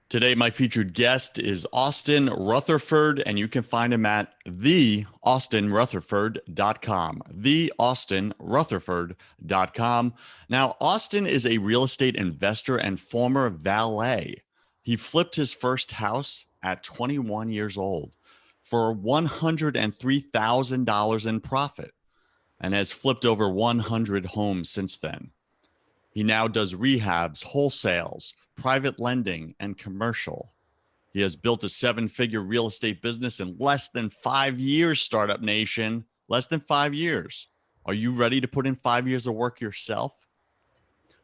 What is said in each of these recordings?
Today, my featured guest is Austin Rutherford, and you can find him at theaustinrutherford.com. Theaustinrutherford.com. Now, Austin is a real estate investor and former valet. He flipped his first house at 21 years old for $103,000 in profit and has flipped over 100 homes since then. He now does rehabs, wholesales, private lending, and commercial. He has built a seven-figure real estate business in less than 5 years, Startup Nation. Less than 5 years. Are you ready to put in 5 years of work yourself?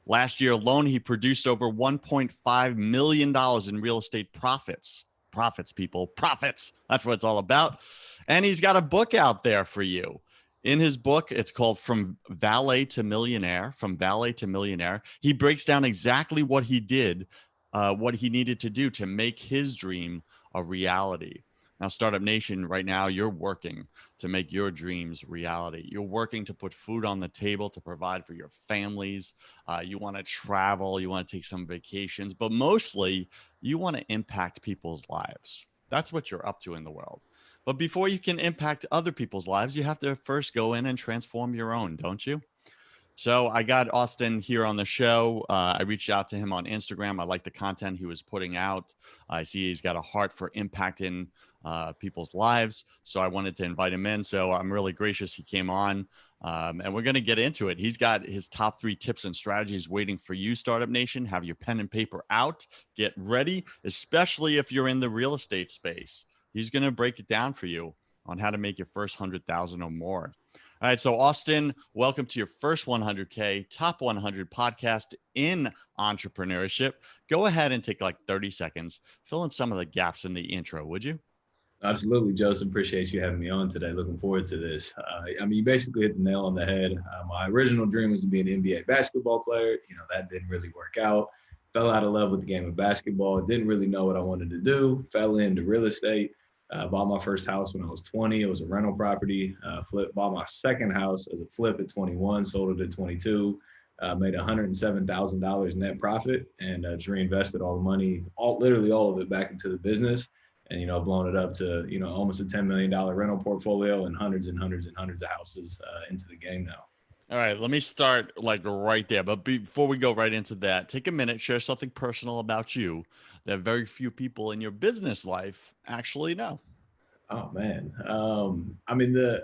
Last year alone, he produced over $1.5 million in real estate profits. Profits, people, profits. That's what it's all about. And he's got a book out there for you. In his book, it's called From Valet to Millionaire. From Valet to Millionaire. He breaks down exactly what he did, what he needed to do to make his dream a reality. Now, Startup Nation, right now, you're working to make your dreams reality. You're working to put food on the table, to provide for your families. You want to travel, you want to take some vacations, but mostly you want to impact people's lives. That's what you're up to in the world. But before you can impact other people's lives, you have to first go in and transform your own, don't you? So I got Austin here on the show. I reached out to him on Instagram. I like the content he was putting out. I see he's got a heart for impacting people's lives. So I wanted to invite him in. So I'm really gracious he came on. And we're going to get into it. He's got his top 3 tips and strategies waiting for you, Startup Nation. Have your pen and paper out. Get ready, especially if you're in the real estate space. He's going to break it down for you on how to make your first 100,000 or more. All right, so Austin, welcome to your first 100K Top 100 podcast in entrepreneurship. Go ahead and take like 30 seconds, fill in some of the gaps in the intro, would you? Absolutely, Joseph. Appreciate you having me on today. Looking forward to this. You basically hit the nail on the head. My original dream was to be an NBA basketball player. That didn't really work out. Fell out of love with the game of basketball. Didn't really know what I wanted to do. Fell into real estate. Bought my first house when I was 20. It was a rental property. Bought my second house as a flip at 21. Sold it at 22. Made $107,000 net profit and just reinvested all the money, literally all of it back into the business. And blown it up to almost a $10 million rental portfolio and hundreds and hundreds and hundreds of houses into the game now. All right, let me start like right there. But before we go right into that, take a minute, share something personal about you that very few people in your business life actually know. Oh man, the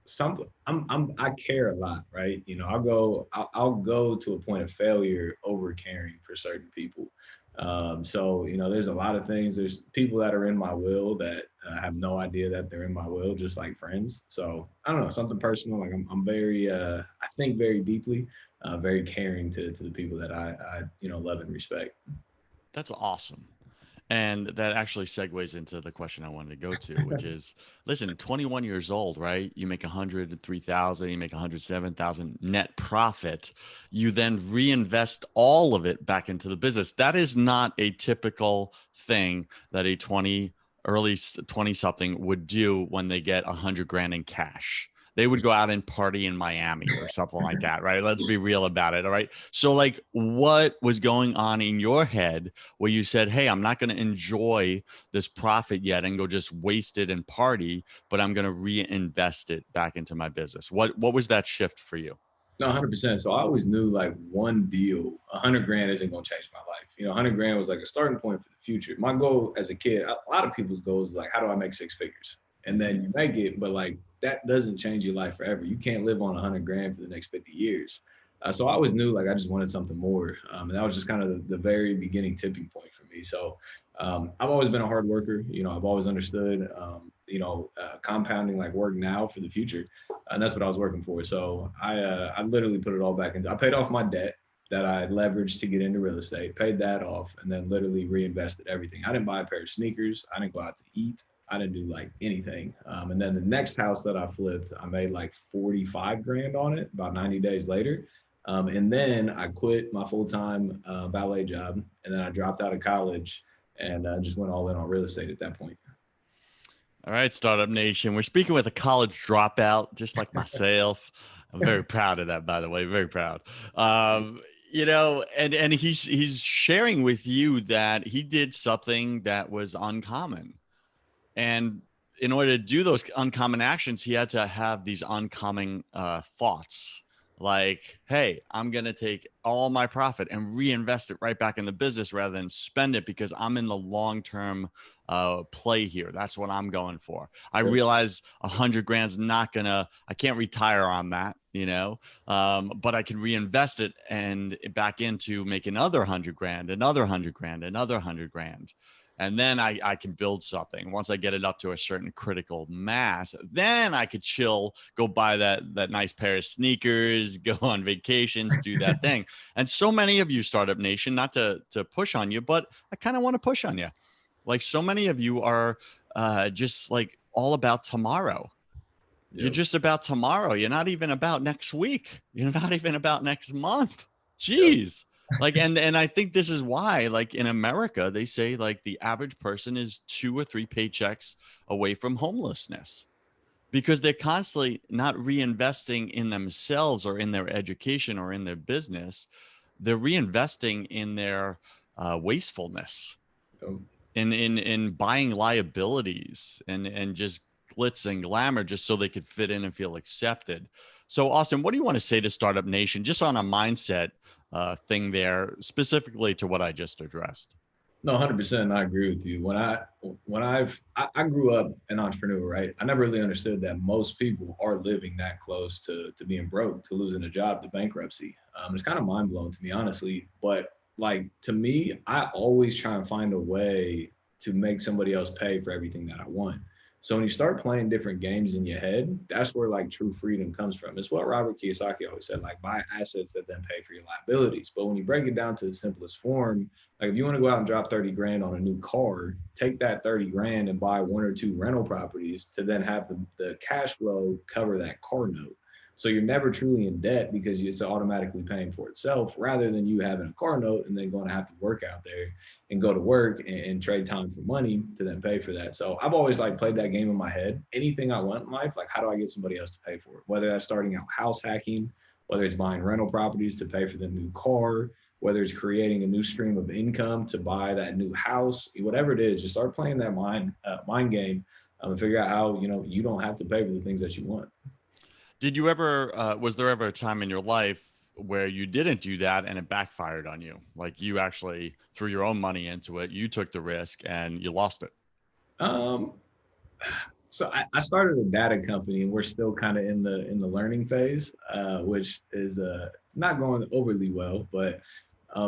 something I care a lot, right? I'll go to a point of failure over caring for certain people. There's a lot of things. There's people that are in my will that have no idea that they're in my will, just like friends. So I don't know, something personal. Like I'm very, I think very deeply, very caring to the people that I love and respect. That's awesome. And that actually segues into the question I wanted to go to, which is, listen, 21 years old, right? You make 103,000, you make 107,000 net profit. You then reinvest all of it back into the business. That is not a typical thing that a early 20 something would do when they get 100 grand in cash. They would go out and party in Miami or something like that, right? Let's be real about it. All right. So, like, what was going on in your head where you said, hey, I'm not going to enjoy this profit yet and go just waste it and party, but I'm going to reinvest it back into my business? What was that shift for you? No, 100%. So I always knew like one deal, 100 grand isn't going to change my life. 100 grand was like a starting point for the future. My goal as a kid, a lot of people's goals is like, how do I make 6 figures? And then you make it, but like that doesn't change your life forever. You can't live on 100 grand for the next 50 years. So I always knew like I just wanted something more. And that was just kind of the very beginning tipping point for me. So I've always been a hard worker. I've always understood, compounding like work now for the future. And that's what I was working for. So I literally put it all back into, I paid off my debt that I leveraged to get into real estate, paid that off, and then literally reinvested everything. I didn't buy a pair of sneakers. I didn't go out to eat. I didn't do like anything. And then the next house that I flipped, I made like 45 grand on it about 90 days later. And then I quit my full-time ballet job. And then I dropped out of college and just went all in on real estate at that point. All right, Startup Nation. We're speaking with a college dropout, just like myself. I'm very proud of that, by the way. Very proud. and he's sharing with you that he did something that was uncommon. And in order to do those uncommon actions, he had to have these uncommon thoughts like, hey, I'm going to take all my profit and reinvest it right back in the business rather than spend it because I'm in the long term play here. That's what I'm going for. I Yep. realize 100 grand's not going to, I can't retire on that, but I can reinvest it and back into make another 100 grand, another 100 grand, another 100 grand, and then I can build something. Once I get it up to a certain critical mass, then I could chill, go buy that nice pair of sneakers, go on vacations, do that thing. And so many of you, Startup Nation, not to push on you, but I kind of want to push on you. Like so many of you are just like all about tomorrow. You're Yep. just about tomorrow. You're not even about next week. You're not even about next month. Yep. Jeez. Like, and I think this is why, like in America, they say like the average person is 2 or 3 paychecks away from homelessness because they're constantly not reinvesting in themselves or in their education or in their business. They're reinvesting in their wastefulness, Yep. in buying liabilities and just glitz and glamour just so they could fit in and feel accepted. So, Austin, what do you want to say to Startup Nation just on a mindset thing there, specifically to what I just addressed? No, 100%. I agree with you. I grew up an entrepreneur, right? I never really understood that most people are living that close to being broke, to losing a job, to bankruptcy. It's kind of mind blowing to me, honestly. But like to me, I always try and find a way to make somebody else pay for everything that I want. So when you start playing different games in your head, that's where like true freedom comes from. It's what Robert Kiyosaki always said, like buy assets that then pay for your liabilities. But when you break it down to the simplest form, like if you want to go out and drop 30 grand on a new car, take that 30 grand and buy 1 or 2 rental properties to then have the cash flow cover that car note. So you're never truly in debt because it's automatically paying for itself rather than you having a car note and then going to have to work out there and go to work and trade time for money to then pay for that. So I've always like played that game in my head. Anything I want in life, like how do I get somebody else to pay for it? Whether that's starting out house hacking, whether it's buying rental properties to pay for the new car, whether it's creating a new stream of income to buy that new house, whatever it is, just start playing that mind game and figure out how you don't have to pay for the things that you want. Did you ever, was there ever a time in your life where you didn't do that and it backfired on you? Like you actually threw your own money into it, you took the risk and you lost it. Um, so I started a data company, and we're still kind of in the learning phase, which is it's not going overly well. But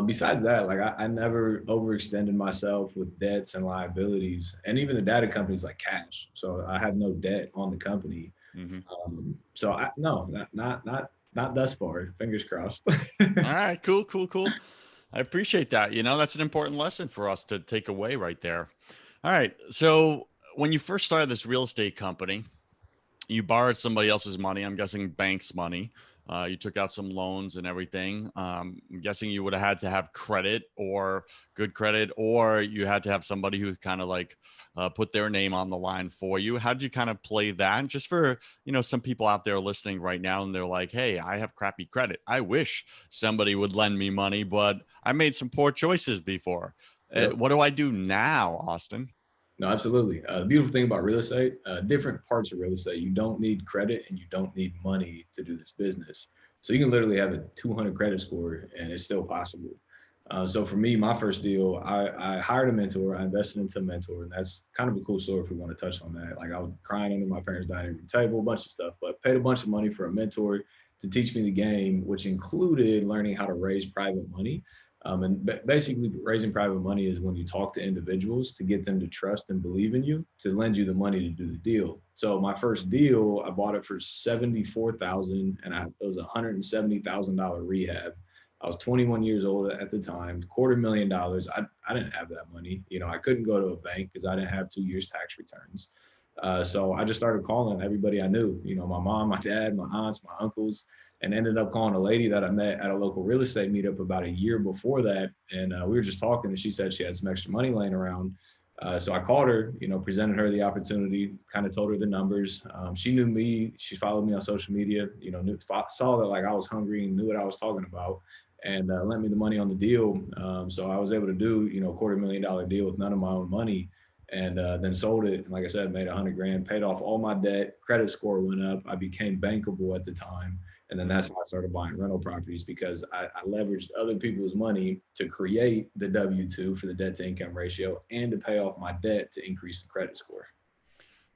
besides that, like I never overextended myself with debts and liabilities, and even the data company is like cash, so I have no debt on the company. Mm-hmm. So no, not thus far. Fingers crossed. All right, cool, cool, cool. I appreciate that. That's an important lesson for us to take away right there. All right. So when you first started this real estate company, you borrowed somebody else's money. I'm guessing bank's money. You took out some loans and everything. I'm guessing you would have had to have credit or good credit, or you had to have somebody who kind of like put their name on the line for you. How did you kind of play that? Just for, some people out there listening right now and they're like, hey, I have crappy credit. I wish somebody would lend me money, but I made some poor choices before. Yep. What do I do now, Austin? No, absolutely. The beautiful thing about real estate, different parts of real estate, you don't need credit and you don't need money to do this business. So you can literally have a 200 credit score and it's still possible. So for me, my first deal, I hired a mentor. I invested into a mentor, and that's kind of a cool story if we want to touch on that. Like I was crying under my parents' dining room table, a bunch of stuff, but paid a bunch of money for a mentor to teach me the game, which included learning how to raise private money. And basically, raising private money is when you talk to individuals to get them to trust and believe in you to lend you the money to do the deal. So my first deal, I bought it for 74,000, and it was $170,000 rehab. I was 21 years old at the time, $250,000. I didn't have that money. I couldn't go to a bank because I didn't have 2 years tax returns. So I just started calling everybody I knew, my mom, my dad, my aunts, my uncles, and ended up calling a lady that I met at a local real estate meetup about a year before that. And we were just talking, and she said she had some extra money laying around. So I called her, presented her the opportunity, kind of told her the numbers. She knew me. She followed me on social media, saw that like I was hungry and knew what I was talking about. and lent me the money on the deal. So I was able to do, $250,000 deal with none of my own money, and then sold it. And like I said, made 100 grand, paid off all my debt, credit score went up. I became bankable at the time. And then that's how I started buying rental properties, because I leveraged other people's money to create the W-2 for the debt to income ratio and to pay off my debt to increase the credit score.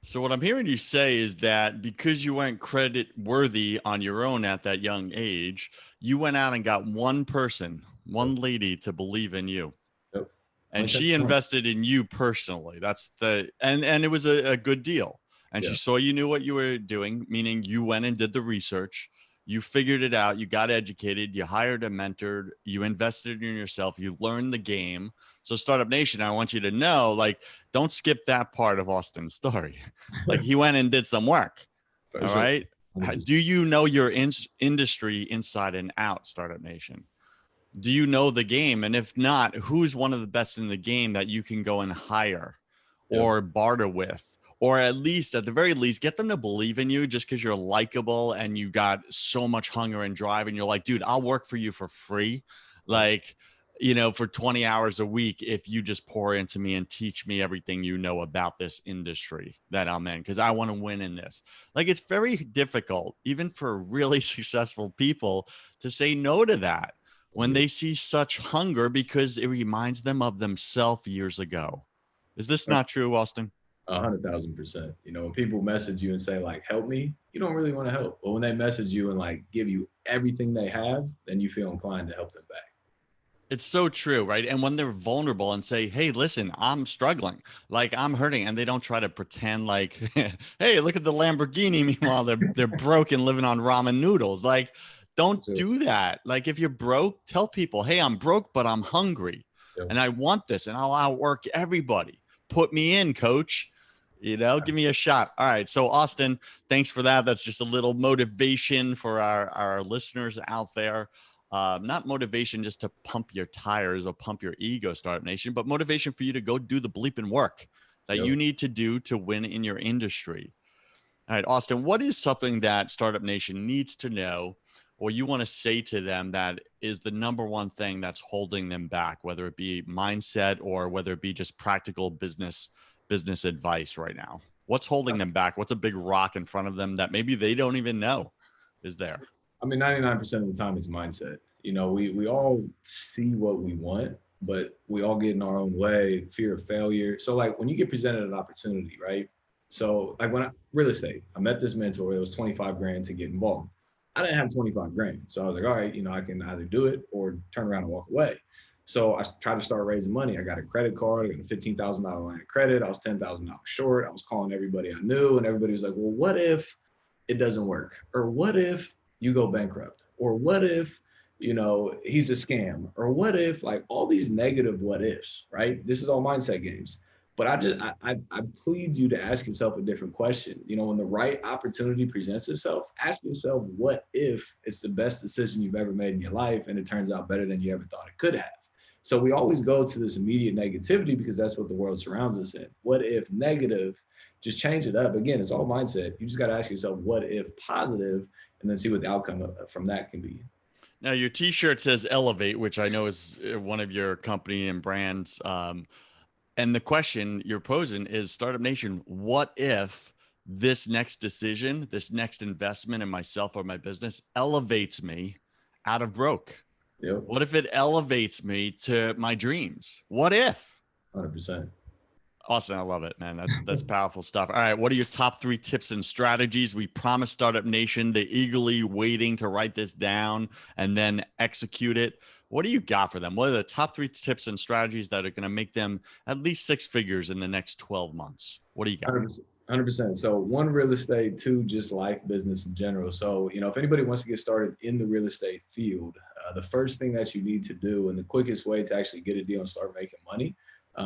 So what I'm hearing you say is that because you weren't credit worthy on your own at that young age, you went out and got one person, Yep. one lady to believe in you. Yep. And she invested in you personally. That's and it was a good deal. And Yeah. she saw you knew what you were doing, meaning you went and did the research, you figured it out, you got educated, you hired a mentor, you invested in yourself, you learned the game. So Startup Nation, I want you to know, like, don't skip that part of Austin's story. Like, he went and did some work. For All sure. right. 100%. Do you know your industry inside and out, Startup Nation? Do you know the game? And if not, who's one of the best in the game that you can go and hire Yep. or barter with, or at least, at the very least, get them to believe in you just because you're likable and you got so much hunger and drive. And you're like, dude, I'll work for you for free. Like, for 20 hours a week, if you just pour into me and teach me everything you know about this industry that I'm in, because I want to win in this. Like, it's very difficult, even for really successful people, to say no to that when they see such hunger, because it reminds them of themselves years ago. Is this not true, Austin? 100,000%. When people message you and say like, help me, you don't really want to help. But when they message you and like give you everything they have, then you feel inclined to help them back. It's so true, right? And when they're vulnerable and say, hey, listen, I'm struggling, like I'm hurting, and they don't try to pretend like, hey, look at the Lamborghini. Meanwhile, they're broke and living on ramen noodles. Like, don't So, do that. Like, if you're broke, tell people, hey, I'm broke, but I'm hungry yeah. and I want this and I'll outwork everybody. Put me in, coach. Give me a shot. All right. So, Austin, thanks for that. That's just a little motivation for our listeners out there. Not motivation just to pump your tires or pump your ego, Startup Nation, but motivation for you to go do the bleeping work that you need to do to win in your industry. All right, Austin, what is something that Startup Nation needs to know, or you want to say to them, that is the number one thing that's holding them back, whether it be mindset or whether it be just practical business advice right now? What's holding them back? What's a big rock in front of them that maybe they don't even know is there? I mean, 99% of the time it's mindset. We all see what we want, but we all get in our own way, fear of failure. So like when you get presented an opportunity, right? So like real estate, I met this mentor, it was 25 grand to get involved. I didn't have 25 grand. So I was like, all right, I can either do it or turn around and walk away. So I tried to start raising money. I got a credit card, I got a $15,000 line of credit. I was $10,000 short. I was calling everybody I knew, and everybody was like, well, what if it doesn't work? Or what if you go bankrupt? Or what if, he's a scam? Or what if, like, all these negative what ifs, right? This is all mindset games. But I plead you to ask yourself a different question. When the right opportunity presents itself, ask yourself, what if it's the best decision you've ever made in your life and it turns out better than you ever thought it could have? So we always go to this immediate negativity because that's what the world surrounds us in. What if negative? Just change it up. Again, it's all mindset. You just got to ask yourself, what if positive, and then see what the outcome from that can be. Now, your T-shirt says Elevate, which I know is one of your company and brands. And the question you're posing is, Startup Nation, what if this next decision, this next investment in myself or my business elevates me out of broke? Yep. What if it elevates me to my dreams? What if? 100%. Austin, I love it, man. That's powerful stuff. All right, what are your top 3 tips and strategies? We promised Startup Nation, they're eagerly waiting to write this down and then execute it. What do you got for them? What are the top 3 tips and strategies that are going to make them at least 6 figures in the next 12 months? What do you got? 100%. So 1, real estate, 2, just life, business in general. So, if anybody wants to get started in the real estate field, the first thing that you need to do, and the quickest way to actually get a deal and start making money,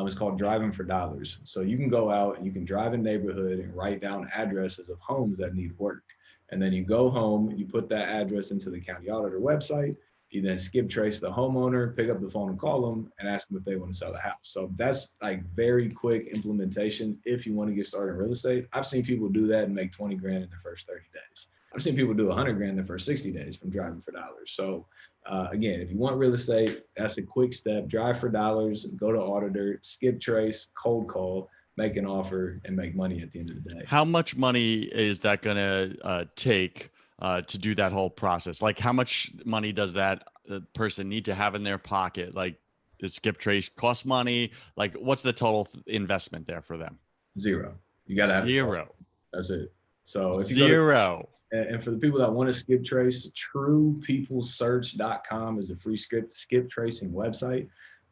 is called driving for dollars. So you can go out and you can drive a neighborhood and write down addresses of homes that need work. And then you go home, you put that address into the county auditor website. You then skip trace the homeowner, pick up the phone and call them and ask them if they want to sell the house. So that's like very quick implementation if you want to get started in real estate. I've seen people do that and make 20 grand in the first 30 days. I've seen people do 100 grand in the first 60 days from driving for dollars. So Again, if you want real estate, that's a quick step. Drive for dollars, go to Auditor, skip trace, cold call, make an offer, and make money at the end of the day. How much money is that going to take to do that whole process? Like, how much money does that person need to have in their pocket? Like, does skip trace cost money? Like, what's the total investment there for them? Zero. You got to have it. Zero. That's it. So if you go to, Zero. and for the people that want to skip trace, truepeoplesearch.com is a free skip tracing website.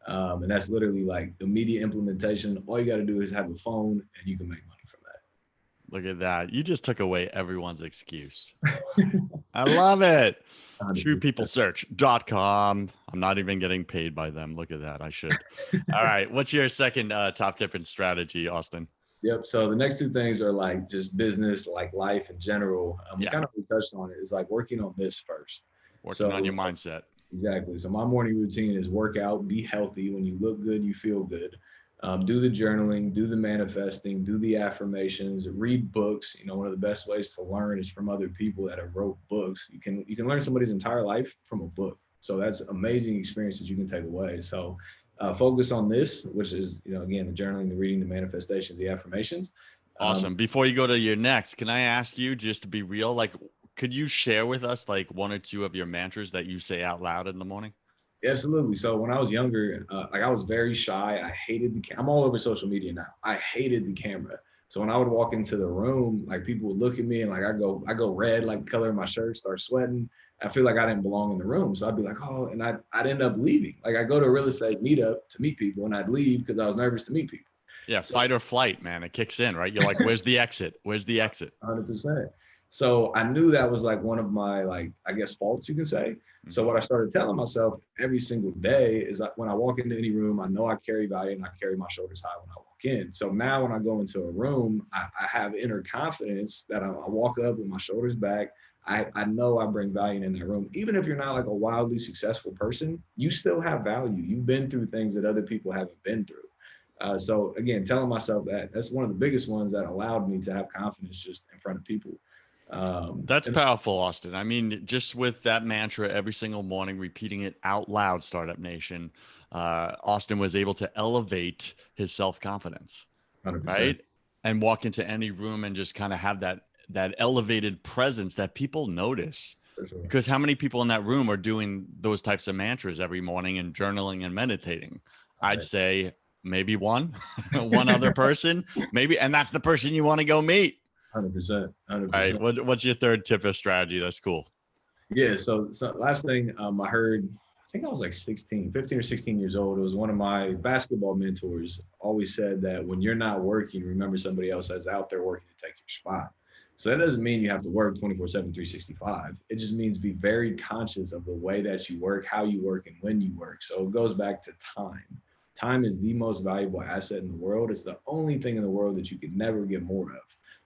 And that's literally like immediate implementation. All you got to do is have a phone and you can make money from that. Look at that. You just took away everyone's excuse. I love it. 100%. TruePeopleSearch.com. I'm not even getting paid by them. Look at that. I should. All right. What's your second top tip and strategy, Austin? Yep. So the next two things are like just business, like life in general. We kind of touched on it. Is like working on this first. Working on your mindset. Exactly. So my morning routine is work out, be healthy. When you look good, you feel good. Do the journaling, do the manifesting, do the affirmations, read books. You know, one of the best ways to learn is from other people that have wrote books. You can learn somebody's entire life from a book. So that's amazing experiences you can take away. So focus on this, which is, you know, again, the journaling, the reading, the manifestations, the affirmations. Awesome. Before you go to your next, can I ask you, just to be real, like, could you share with us like one or two of your mantras that you say out loud in the morning? Absolutely. So when I was younger, like I was very shy. I hated I'm all over social media now. I hated the camera. So when I would walk into the room, like people would look at me and like I go red, like the color of my shirt, start sweating. I feel like I didn't belong in the room. So I'd be like, oh, and I'd end up leaving. Like I go to a real estate meetup to meet people and I'd leave because I was nervous to meet people. Yeah, so, fight or flight, man. It kicks in, right? You're like, where's the exit? Where's the exit? 100%. So I knew that was like one of my, like, I guess, faults, you can say. So what I started telling myself every single day is that when I walk into any room, I know I carry value and I carry my shoulders high when I walk in. So now when I go into a room, I have inner confidence that I walk up with my shoulders back. I know I bring value in that room. Even if you're not like a wildly successful person, you still have value. You've been through things that other people haven't been through. So again, telling myself that's one of the biggest ones that allowed me to have confidence just in front of people. That's powerful, Austin. I mean, just with that mantra every single morning, repeating it out loud, Startup Nation, Austin was able to elevate his self-confidence, 100%. right? And walk into any room and just kind of have that elevated presence that people notice. Sure. Because how many people in that room are doing those types of mantras every morning and journaling and meditating? I'd say maybe one other person, maybe, and that's the person you want to go meet. 100%. All right. What's your third tip of strategy? That's cool. Yeah. So last thing I heard, I think I was like 15 or 16 years old. It was one of my basketball mentors always said that when you're not working, remember somebody else is out there working to take your spot. So that doesn't mean you have to work 24/7, 365. It just means be very conscious of the way that you work, how you work, and when you work. So it goes back to time. Time is the most valuable asset in the world. It's the only thing in the world that you could never get more of.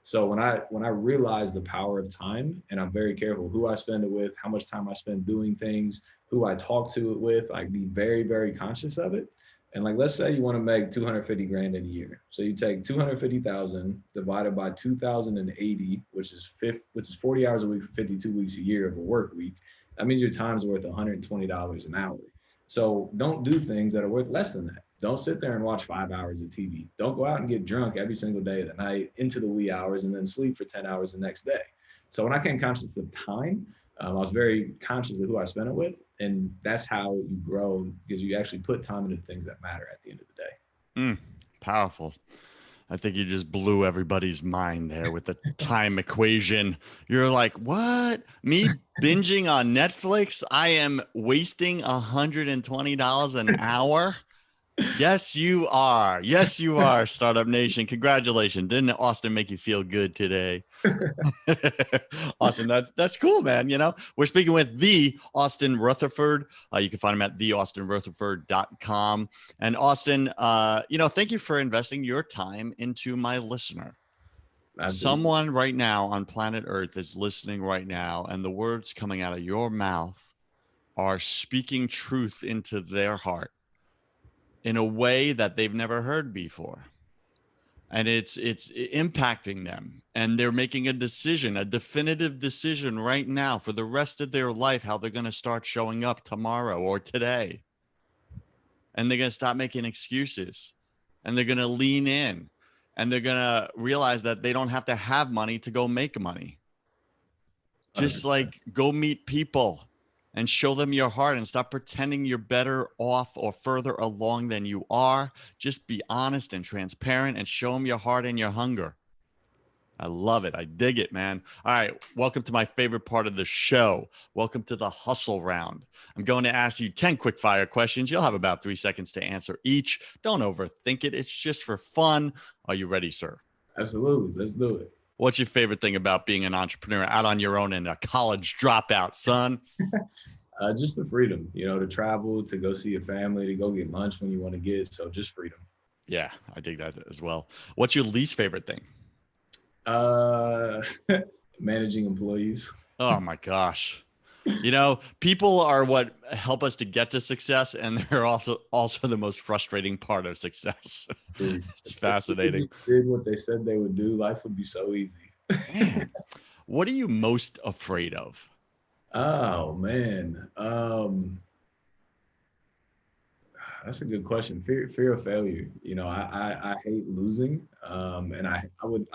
So when I realize the power of time, and I'm very careful who I spend it with, how much time I spend doing things, who I talk to it with, I be very, very conscious of it. And like, let's say you want to make 250 grand in a year. So you take 250,000 divided by 2,080, which is 40 hours a week for 52 weeks a year of a work week. That means your time's worth $120 an hour. So don't do things that are worth less than that. Don't sit there and watch 5 hours of TV. Don't go out and get drunk every single day of the night into the wee hours and then sleep for 10 hours the next day. So when I came conscious of time, I was very conscious of who I spent it with. And that's how you grow, because you actually put time into things that matter at the end of the day. Powerful. I think you just blew everybody's mind there with the time equation. You're like, what? Me binging on Netflix? I am wasting $120 an hour? Yes, you are. Yes, you are, Startup Nation. Congratulations. Didn't Austin make you feel good today? Awesome. That's cool, man. You know, we're speaking with the Austin Rutherford. You can find him at theaustinrutherford.com. And Austin, thank you for investing your time into my listener. Absolutely. Someone right now on planet Earth is listening right now, and the words coming out of your mouth are speaking truth into their heart in a way that they've never heard before. and it's impacting them, and they're making a decision, a definitive decision right now for the rest of their life, how they're going to start showing up tomorrow or today. And they're going to stop making excuses, and they're going to lean in, and they're going to realize that they don't have to have money to go make money. Just 100%. like go meet people and show them your heart, and stop pretending you're better off or further along than you are. Just be honest and transparent and show them your heart and your hunger. I love it. I dig it, man. All right. Welcome to my favorite part of the show. Welcome to the hustle round. I'm going to ask you 10 quick fire questions. You'll have about 3 seconds to answer each. Don't overthink it. It's just for fun. Are you ready, sir? Absolutely. Let's do it. What's your favorite thing about being an entrepreneur out on your own and a college dropout, son? Just the freedom, to travel, to go see your family, to go get lunch when you want to get. So just freedom. Yeah, I dig that as well. What's your least favorite thing? Uh, managing employees. Oh my gosh. People are what help us to get to success, and they're also the most frustrating part of success. Dude, It's if fascinating. people did what they said they would do, life would be so easy. Man, what are you most afraid of? Oh man, that's a good question. Fear of failure. I hate losing, and I would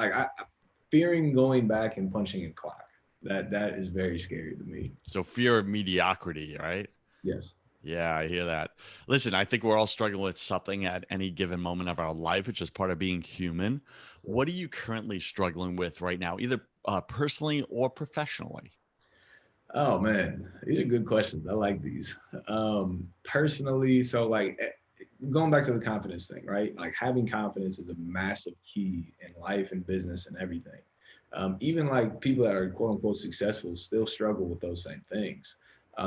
fearing going back and punching a clock. That is very scary to me. So fear of mediocrity, right? Yes. Yeah, I hear that. Listen, I think we're all struggling with something at any given moment of our life, which is part of being human. What are you currently struggling with right now, either personally or professionally? Oh man, these are good questions. I like these. Personally, so going back to the confidence thing, right? Like having confidence is a massive key in life and business and everything. Even like people that are quote unquote successful still struggle with those same things.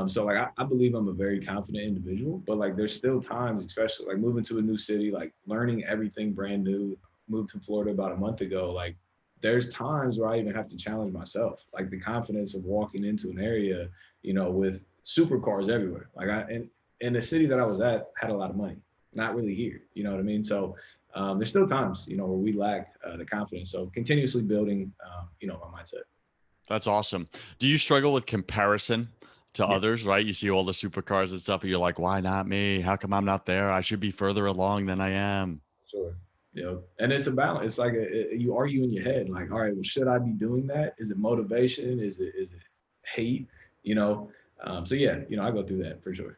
So like I believe I'm a very confident individual, but like there's still times, especially like moving to a new city, like learning everything brand new. Moved to Florida about a month ago. Like there's times where I even have to challenge myself, like the confidence of walking into an area, with supercars everywhere. Like in the city that I was at had a lot of money, not really here. You know what I mean? So there's still times, where we lack the confidence. So continuously building, my mindset. That's awesome. Do you struggle with comparison to Yeah, others, right? You see all the supercars and stuff, and you're like, why not me? How come I'm not there? I should be further along than I am. sure. And it's a balance. It's like you argue in your head, like, all right, well, should I be doing that? Is it motivation? Is it hate? So yeah, I go through that for sure.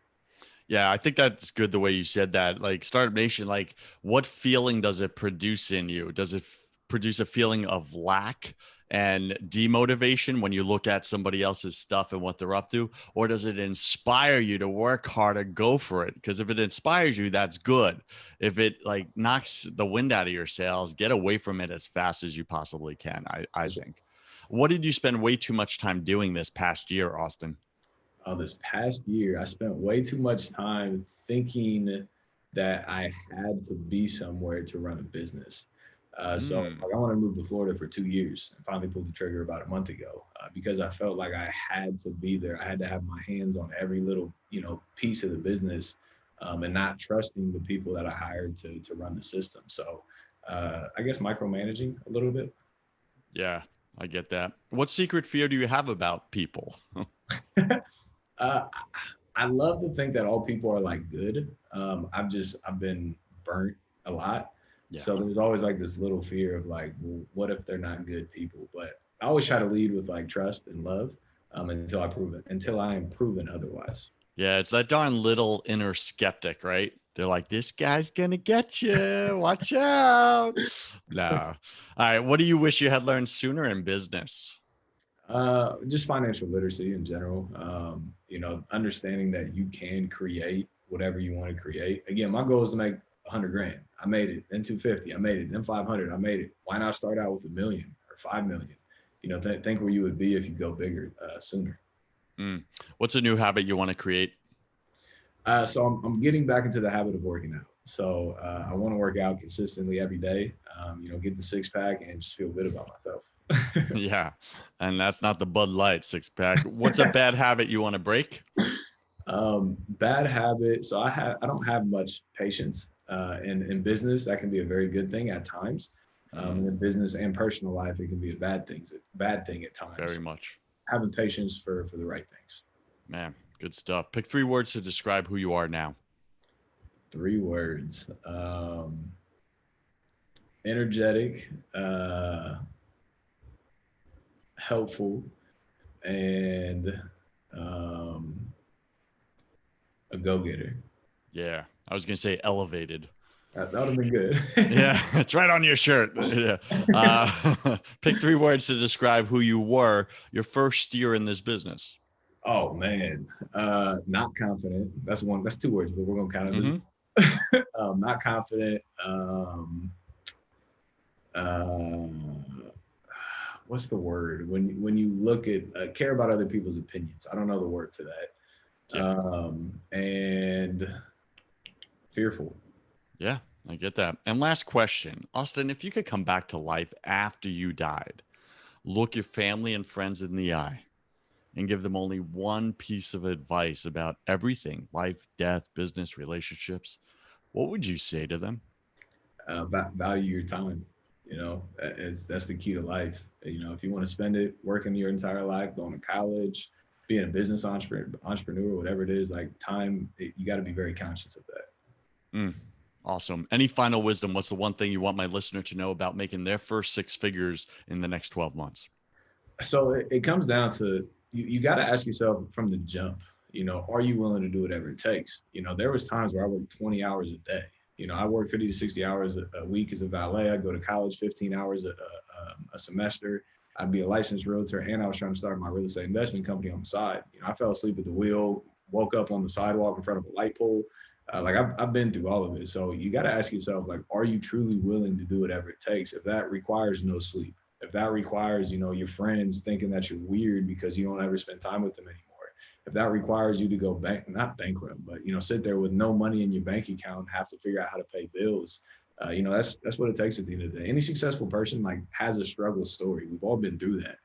Yeah, I think that's good the way you said that. Like Startup Nation, like what feeling does it produce in you? Does it produce a feeling of lack and demotivation when you look at somebody else's stuff and what they're up to? Or does it inspire you to work harder, go for it? Because if it inspires you, that's good. If it like knocks the wind out of your sails, get away from it as fast as you possibly can, I think. What did you spend way too much time doing this past year, Austin? This past year, I spent way too much time thinking that I had to be somewhere to run a business. So Mm. like, I want to move to Florida for 2 years and finally pulled the trigger about a month ago because I felt like I had to be there. I had to have my hands on every little, piece of the business and not trusting the people that I hired to run the system. So I guess micromanaging a little bit. Yeah, I get that. What secret fear do you have about people? uh, I love to think that all people are like good. I've been burnt a lot. Yeah. So there's always like this little fear of like, well, what if they're not good people? But I always try to lead with like trust and love until I am proven otherwise. Yeah, it's that darn little inner skeptic, right? They're like, this guy's gonna get you. Watch out. No. All right. What do you wish you had learned sooner in business? Just financial literacy in general. Understanding that you can create whatever you want to create. Again, my goal is to make 100 grand. I made it. Then 250. I made it. Then 500. I made it. Why not start out with 1 million or 5 million? Think where you would be if you go bigger sooner. Mm. What's a new habit you want to create? So I'm getting back into the habit of working out. So I want to work out consistently every day. Get the six pack and just feel good about myself. Yeah. And that's not the Bud Light six pack. What's a bad habit you want to break? Bad habit. So I don't have much patience in business. That can be a very good thing at times. And in business and personal life, it can be a bad thing at Very times. much. Having patience for the right things. Man, good stuff. Pick 3 words to describe who you are now. 3 words. Energetic, helpful, and um, a go-getter. Yeah. I was going to say elevated. That would have been good. Yeah, it's right on your shirt. Yeah. Pick 3 words to describe who you were your first year in this business. Oh man, not confident. That's one. That's 2 words, but we're gonna count it Mm-hmm. as not confident. Uh, what's the word when you look at care about other people's opinions? I don't know the word for that. Yeah. And fearful. Yeah, I get that. And last question, Austin, if you could come back to life after you died, look your family and friends in the eye, and give them only one piece of advice about everything life, death, business, relationships, what would you say to them? Value your time. That's the key to life. If you want to spend it working your entire life, going to college, being a business entrepreneur, whatever it is, like time, you got to be very conscious of that. Mm, awesome. Any final wisdom? What's the one thing you want my listener to know about making their first 6 figures in the next 12 months? So it comes down to you got to ask yourself from the jump, are you willing to do whatever it takes? There was times where I worked 20 hours a day. I work 50 to 60 hours a week as a valet. I go to college 15 hours a semester. I'd be a licensed realtor, and I was trying to start my real estate investment company on the side. I fell asleep at the wheel, woke up on the sidewalk in front of a light pole. I've been through all of it. So you got to ask yourself, like, are you truly willing to do whatever it takes? If that requires no sleep, if that requires, your friends thinking that you're weird because you don't ever spend time with them anymore, if that requires you to go not bankrupt, but, sit there with no money in your bank account and have to figure out how to pay bills, that's what it takes at the end of the day. Any successful person like has a struggle story. We've all been through that.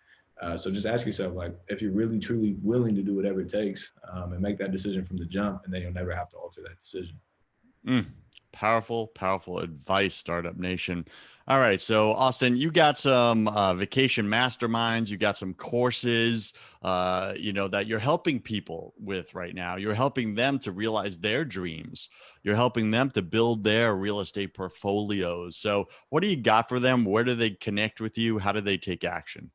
So just ask yourself, like, if you're really truly willing to do whatever it takes, and make that decision from the jump, and then you'll never have to alter that decision. Mm, powerful, powerful advice, Startup Nation. All right. So, Austin, you got some vacation masterminds, you got some courses, that you're helping people with right now. You're helping them to realize their dreams. You're helping them to build their real estate portfolios. So, what do you got for them? Where do they connect with you? How do they take action?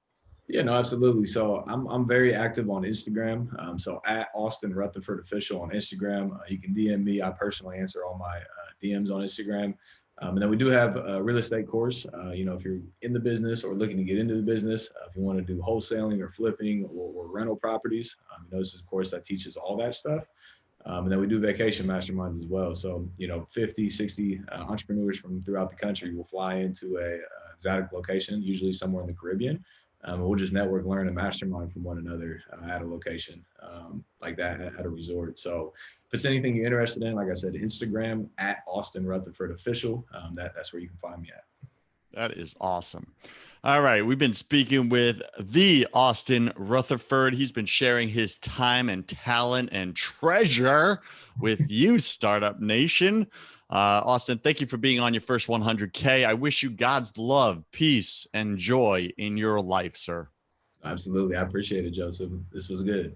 Yeah, no, absolutely. So I'm very active on Instagram. So at Austin Rutherford official on Instagram, you can DM me. I personally answer all my DMs on Instagram. And then we do have a real estate course. If you're in the business or looking to get into the business, if you want to do wholesaling or flipping or rental properties, this is a course that teaches all that stuff. And then we do vacation masterminds as well. So, 50, 60 entrepreneurs from throughout the country will fly into a exotic location, usually somewhere in the Caribbean. We'll just network, learn, and mastermind from one another at a location like that at a resort. So if it's anything you're interested in, like I said, Instagram at Austin Rutherford official. That's where you can find me at. That is awesome. All right. We've been speaking with the Austin Rutherford. He's been sharing his time and talent and treasure with you, Startup Nation. Austin, thank you for being on your first 100K. I wish you God's love, peace, and joy in your life, sir. Absolutely. I appreciate it, Joseph. This was good.